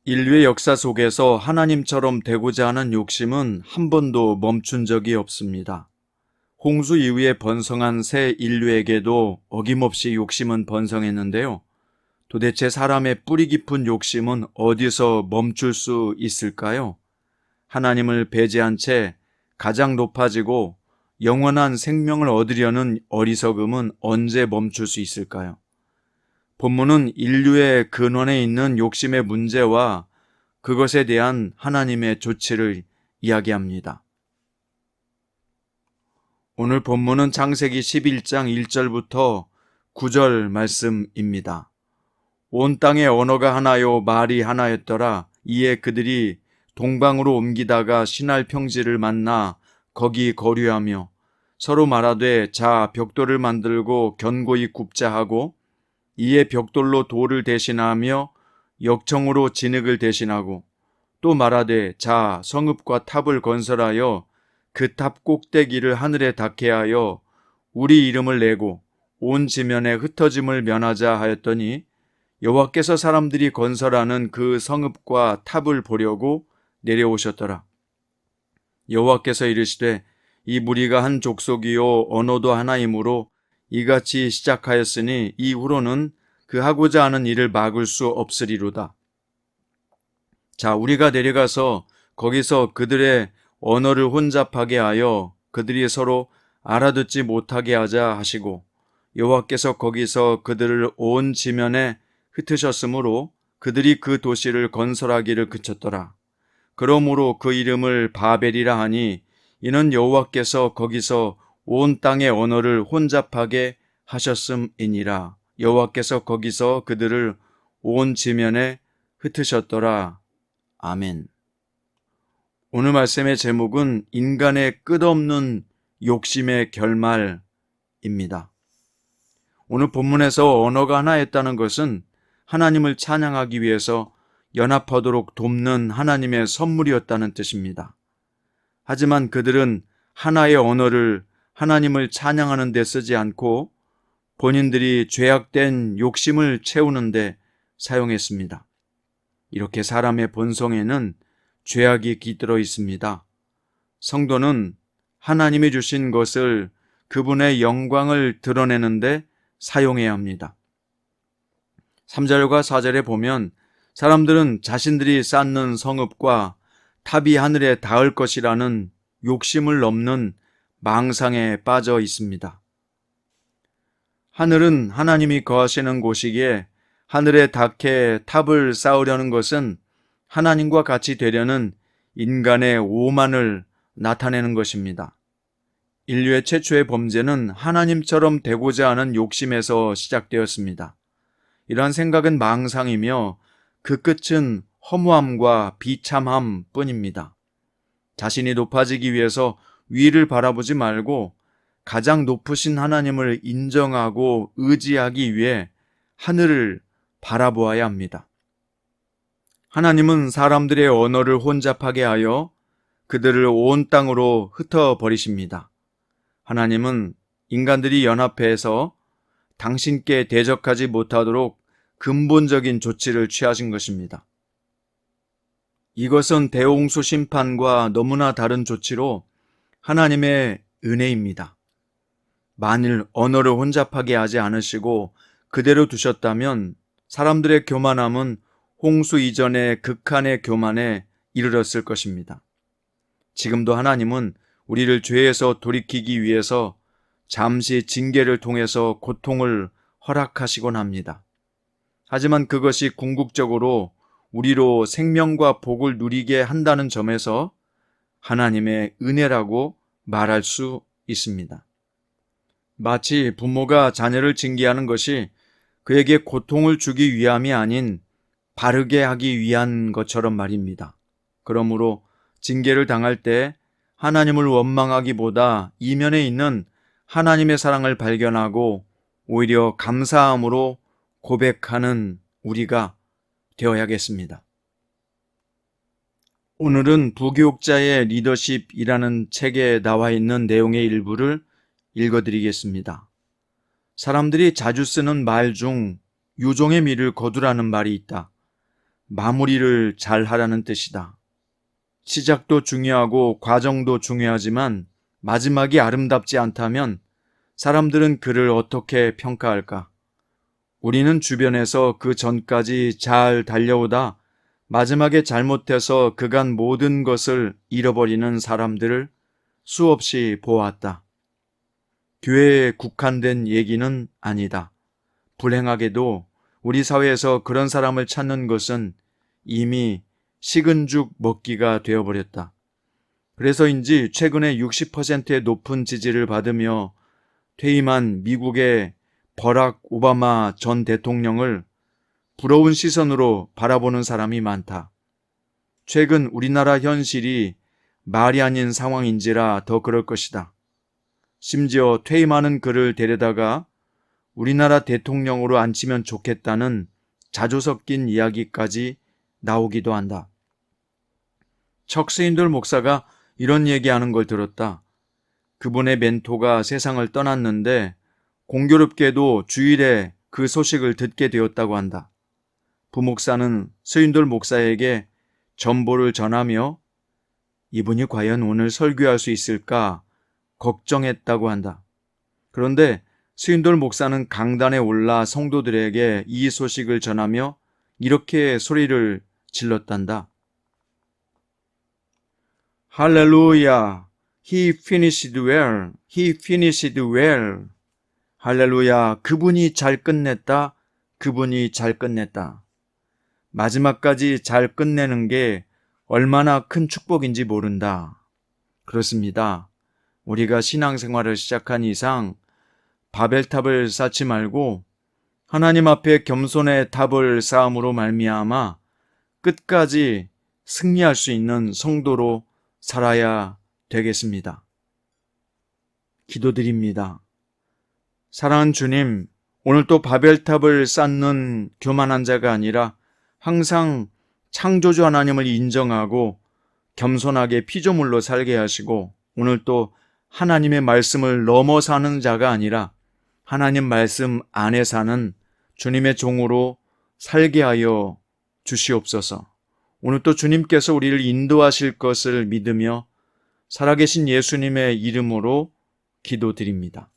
인류의 역사 속에서 하나님처럼 되고자 하는 욕심은 한 번도 멈춘 적이 없습니다. 홍수 이후에 번성한 새 인류에게도 어김없이 욕심은 번성했는데요. 도대체 사람의 뿌리 깊은 욕심은 어디서 멈출 수 있을까요? 하나님을 배제한 채 가장 높아지고 영원한 생명을 얻으려는 어리석음은 언제 멈출 수 있을까요? 본문은 인류의 근원에 있는 욕심의 문제와 그것에 대한 하나님의 조치를 이야기합니다. 오늘 본문은 창세기 11장 1절부터 9절 말씀입니다. 온 땅에 언어가 하나요 말이 하나였더라. 이에 그들이 동방으로 옮기다가 시날 평지를 만나 거기 거류하며 서로 말하되 자 벽돌을 만들고 견고히 굽자 하고 이에 벽돌로 돌을 대신하며 역청으로 진흙을 대신하고 또 말하되 자 성읍과 탑을 건설하여 그 탑 꼭대기를 하늘에 닿게 하여 우리 이름을 내고 온 지면에 흩어짐을 면하자 하였더니 여호와께서 사람들이 건설하는 그 성읍과 탑을 보려고 내려오셨더라. 여호와께서 이르시되 이 무리가 한 족속이요 언어도 하나이므로 이같이 시작하였으니 이후로는 그 하고자 하는 일을 막을 수 없으리로다. 자, 우리가 내려가서 거기서 그들의 언어를 혼잡하게 하여 그들이 서로 알아듣지 못하게 하자 하시고 여호와께서 거기서 그들을 온 지면에 흩으셨으므로 그들이 그 도시를 건설하기를 그쳤더라. 그러므로 그 이름을 바벨이라 하니 이는 여호와께서 거기서 온 땅의 언어를 혼잡하게 하셨음이니라. 여호와께서 거기서 그들을 온 지면에 흩으셨더라. 아멘. 오늘 말씀의 제목은 인간의 끝없는 욕심의 결말입니다. 오늘 본문에서 언어가 하나였다는 것은 하나님을 찬양하기 위해서 연합하도록 돕는 하나님의 선물이었다는 뜻입니다. 하지만 그들은 하나의 언어를 하나님을 찬양하는 데 쓰지 않고 본인들이 죄악된 욕심을 채우는데 사용했습니다. 이렇게 사람의 본성에는 죄악이 깃들어 있습니다. 성도는 하나님이 주신 것을 그분의 영광을 드러내는데 사용해야 합니다. 3절과 4절에 보면 사람들은 자신들이 쌓는 성읍과 탑이 하늘에 닿을 것이라는 욕심을 넘는 망상에 빠져 있습니다. 하늘은 하나님이 거하시는 곳이기에 하늘에 닿게 탑을 쌓으려는 것은 하나님과 같이 되려는 인간의 오만을 나타내는 것입니다. 인류의 최초의 범죄는 하나님처럼 되고자 하는 욕심에서 시작되었습니다. 이러한 생각은 망상이며 그 끝은 허무함과 비참함 뿐입니다. 자신이 높아지기 위해서 위를 바라보지 말고 가장 높으신 하나님을 인정하고 의지하기 위해 하늘을 바라보아야 합니다. 하나님은 사람들의 언어를 혼잡하게 하여 그들을 온 땅으로 흩어버리십니다. 하나님은 인간들이 연합해서 당신께 대적하지 못하도록 근본적인 조치를 취하신 것입니다. 이것은 대홍수 심판과 너무나 다른 조치로 하나님의 은혜입니다. 만일 언어를 혼잡하게 하지 않으시고 그대로 두셨다면 사람들의 교만함은 홍수 이전의 극한의 교만에 이르렀을 것입니다. 지금도 하나님은 우리를 죄에서 돌이키기 위해서 잠시 징계를 통해서 고통을 허락하시곤 합니다. 하지만 그것이 궁극적으로 우리로 생명과 복을 누리게 한다는 점에서 하나님의 은혜라고 말할 수 있습니다. 마치 부모가 자녀를 징계하는 것이 그에게 고통을 주기 위함이 아닌 바르게 하기 위한 것처럼 말입니다. 그러므로 징계를 당할 때 하나님을 원망하기보다 이면에 있는 하나님의 사랑을 발견하고 오히려 감사함으로 고백하는 우리가 되어야겠습니다. 오늘은 부교육자의 리더십이라는 책에 나와 있는 내용의 일부를 읽어드리겠습니다. 사람들이 자주 쓰는 말 중 유종의 미를 거두라는 말이 있다. 마무리를 잘 하라는 뜻이다. 시작도 중요하고 과정도 중요하지만 마지막이 아름답지 않다면 사람들은 그를 어떻게 평가할까? 우리는 주변에서 그 전까지 잘 달려오다 마지막에 잘못해서 그간 모든 것을 잃어버리는 사람들을 수없이 보았다. 교회에 국한된 얘기는 아니다. 불행하게도 우리 사회에서 그런 사람을 찾는 것은 이미 식은 죽 먹기가 되어버렸다. 그래서인지 최근에 60%의 높은 지지를 받으며 퇴임한 미국의 버락 오바마 전 대통령을 부러운 시선으로 바라보는 사람이 많다. 최근 우리나라 현실이 말이 아닌 상황인지라 더 그럴 것이다. 심지어 퇴임하는 그를 데려다가 우리나라 대통령으로 앉히면 좋겠다는 자조 섞인 이야기까지 나오기도 한다. 척 스윈돌 목사가 이런 얘기하는 걸 들었다. 그분의 멘토가 세상을 떠났는데 공교롭게도 주일에 그 소식을 듣게 되었다고 한다. 부목사는 스윈돌 목사에게 전보를 전하며 이분이 과연 오늘 설교할 수 있을까 걱정했다고 한다. 그런데 스윈돌 목사는 강단에 올라 성도들에게 이 소식을 전하며 이렇게 소리를 질렀단다. 할렐루야! He finished well. He finished well. 할렐루야! 그분이 잘 끝냈다. 그분이 잘 끝냈다. 마지막까지 잘 끝내는 게 얼마나 큰 축복인지 모른다. 그렇습니다. 우리가 신앙생활을 시작한 이상 바벨탑을 쌓지 말고 하나님 앞에 겸손의 탑을 쌓음으로 말미암아 끝까지 승리할 수 있는 성도로 살아야 되겠습니다. 기도드립니다. 사랑하는 주님, 오늘 또 바벨탑을 쌓는 교만한 자가 아니라 항상 창조주 하나님을 인정하고 겸손하게 피조물로 살게 하시고 오늘 또 하나님의 말씀을 넘어 사는 자가 아니라 하나님 말씀 안에 사는 주님의 종으로 살게 하여 주시옵소서. 오늘 또 주님께서 우리를 인도하실 것을 믿으며 살아계신 예수님의 이름으로 기도드립니다.